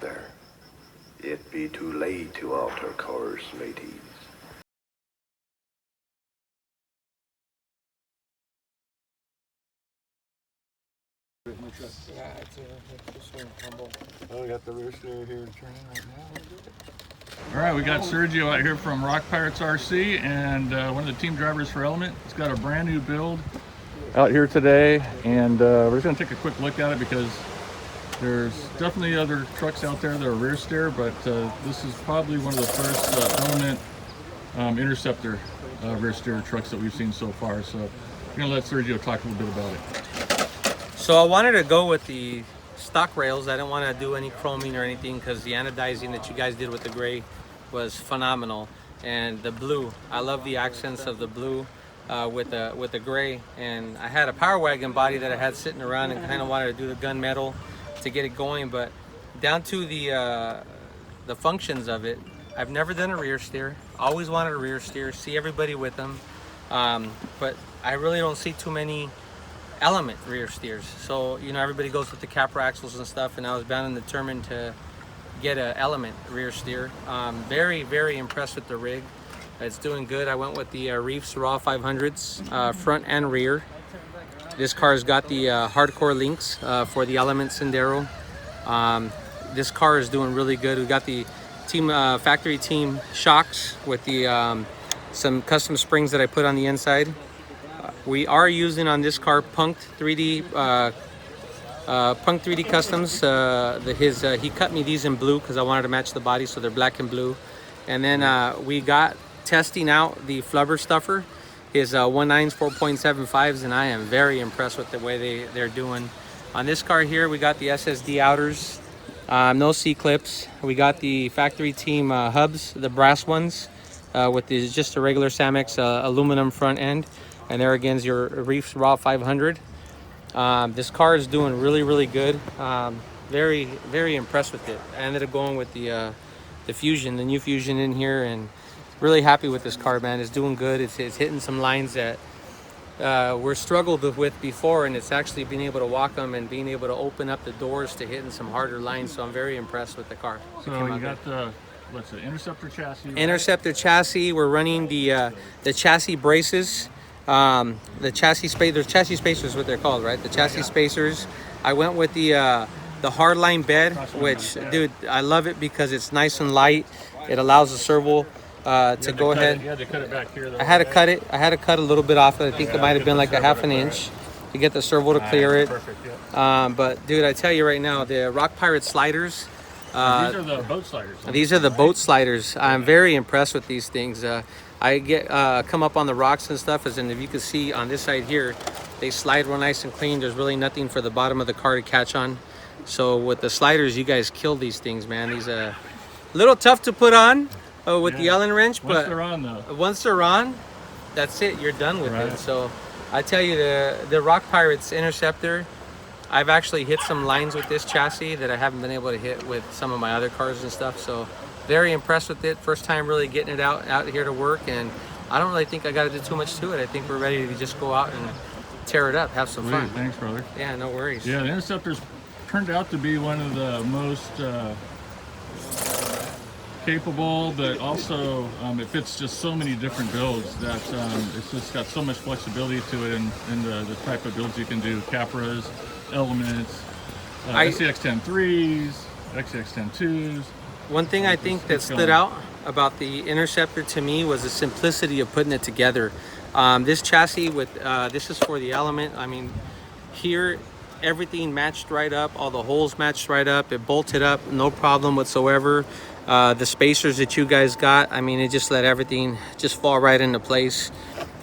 there. It be too late to alter course, mateys. Yeah, it's humble. Oh, we got the rear steer here turning right now. All right, we got Sergio out here from Rock Pirates RC and one of the team drivers for Element. He's got a brand new build out here today, and we're just going to take a quick look at it because there's definitely other trucks out there that are rear steer, but this is probably one of the first Element Interceptor rear steer trucks that we've seen so far. So we're going to let Sergio talk a little bit about it. So I wanted to go with the stock rails. I didn't want to do any chroming or anything because the anodizing that you guys did with the gray was phenomenal. And the blue, I love the accents of the blue with the gray. And I had a Power Wagon body that I had sitting around and kind of wanted to do the gunmetal to get it going. But down to the functions of it, I've never done a rear steer. Always wanted a rear steer, see everybody with them. But I really don't see too many Element rear steers. So, you know, everybody goes with the capper axles and stuff, and I was bound and determined to get an Element rear steer. Very, very impressed with the rig. It's doing good. I went with the Reefs Raw 500s, front and rear. This car's got the hardcore links for the Element Sendero. This car is doing really good. We got the team factory team shocks with the some custom springs that I put on the inside. We are using on this car Punked 3D Customs. He cut me these in blue because I wanted to match the body, so they're black and blue. And then we got testing out the flubber stuffer, his 1.9s 4.75s, and I am very impressed with the way they're doing. On this car here, we got the SSD outers, no C-clips. We got the factory team hubs, the brass ones, with just a regular Samex aluminum front end. And there again is your Reefs Raw 500. This car is doing really, really good. Very, very impressed with it. I ended up going with the Fusion, the new Fusion in here, and really happy with this car, man. It's doing good. It's hitting some lines that we're struggled with before, and it's actually being able to walk them and being able to open up the doors to hitting some harder lines. So I'm very impressed with the car. So you got the, what's the Interceptor chassis? Right? Interceptor chassis. We're running the chassis braces. The chassis spacers is what they're called, right? The chassis spacers. I went with the hardline bed, which, dude, I love it because it's nice and light. It allows the servo to go ahead. You had to cut it back here, though. I had to cut it. I had to cut a little bit off it. I think it might have been like a half an inch to get the servo to clear it. Perfect, yeah. But dude, I tell you right now, the Rock Pirate sliders. These are the boat sliders. These are the boat sliders. I'm very impressed with these things. I get come up on the rocks and stuff, as in if you can see on this side here, they slide real nice and clean. There's really nothing for the bottom of the car to catch on. So with the sliders, you guys kill these things, man. These are a little tough to put on with the Allen wrench, but once they're on, though, once they're on, that's it. You're done with it. So I tell you, the Rock Pirates Interceptor, I've actually hit some lines with this chassis that I haven't been able to hit with some of my other cars and stuff. So very impressed with it. First time really getting it out here to work, and I don't really think I got to do too much to it. I think we're ready to just go out and tear it up, have some fun. Thanks, brother. Yeah, no worries. Yeah, the Interceptor's turned out to be one of the most capable, but also it fits just so many different builds that it's just got so much flexibility to it in the type of builds you can do. Capras, Elements, SCX-10.3s, XCX-10.2s. One thing I think that stood out about the Interceptor to me was the simplicity of putting it together. This chassis with this is for the Element. I mean, here everything matched right up. All the holes matched right up. It bolted up, no problem whatsoever. The spacers that you guys got, I mean, it just let everything just fall right into place.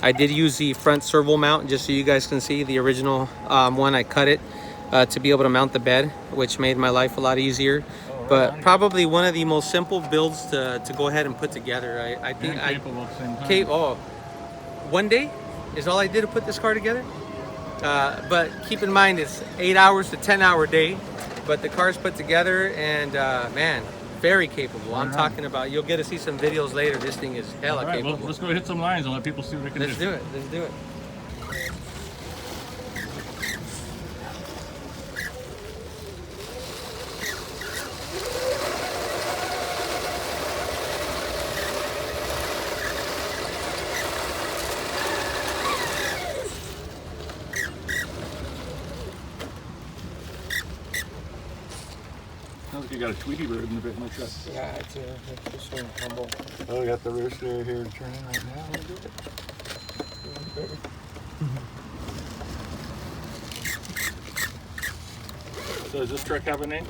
I did use the front servo mount just so you guys can see the original one. I cut it to be able to mount the bed, which made my life a lot easier. But probably one of the most simple builds to go ahead and put together. I think one day is all I did to put this car together. But keep in mind, it's 8 hours to 10-hour day. But the car's put together, and man, very capable. I'm talking about, you'll get to see some videos later. This thing is hella capable. Well, let's go hit some lines and let people see what it can do. Let's do it. Let's do it. Sounds like you got a Tweety bird in the bit, like that. Yeah, it's just one humble. Oh, we got the rear steer here turning right now. So does this truck have a name?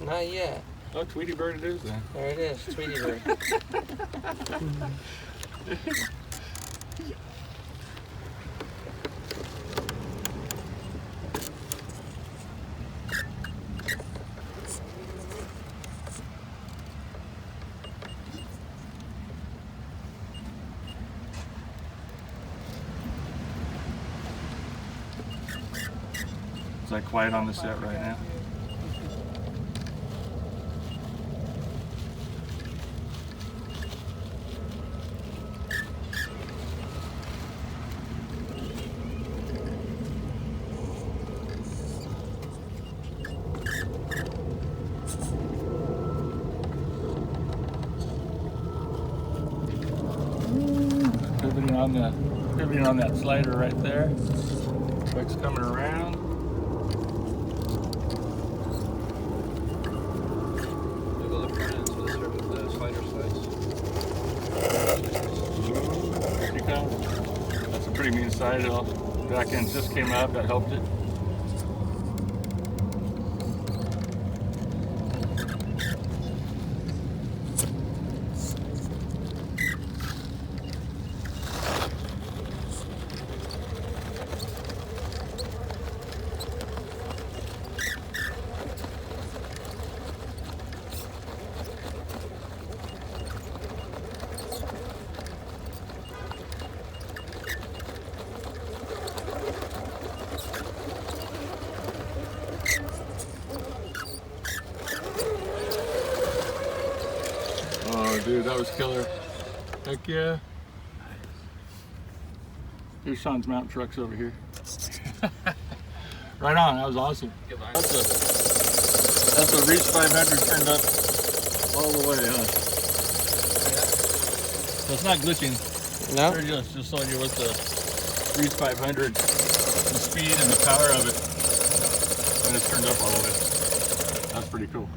Not yet. Oh, Tweety bird it is then. There it is, Tweety bird. Is that quiet on the set right now? Pivoting on that slider right there. Truck's coming around. That's a pretty mean side hill. Back end just came out, that helped it. Oh, dude, that was killer. Heck yeah. Here's Sean's mountain trucks over here. Right on, that was awesome. That's a Reach 500 turned up all the way, huh? So it's not glitching. No? Sergios just showing you what the Reach 500, the speed and the power of it, and it's turned up all the way. That's pretty cool.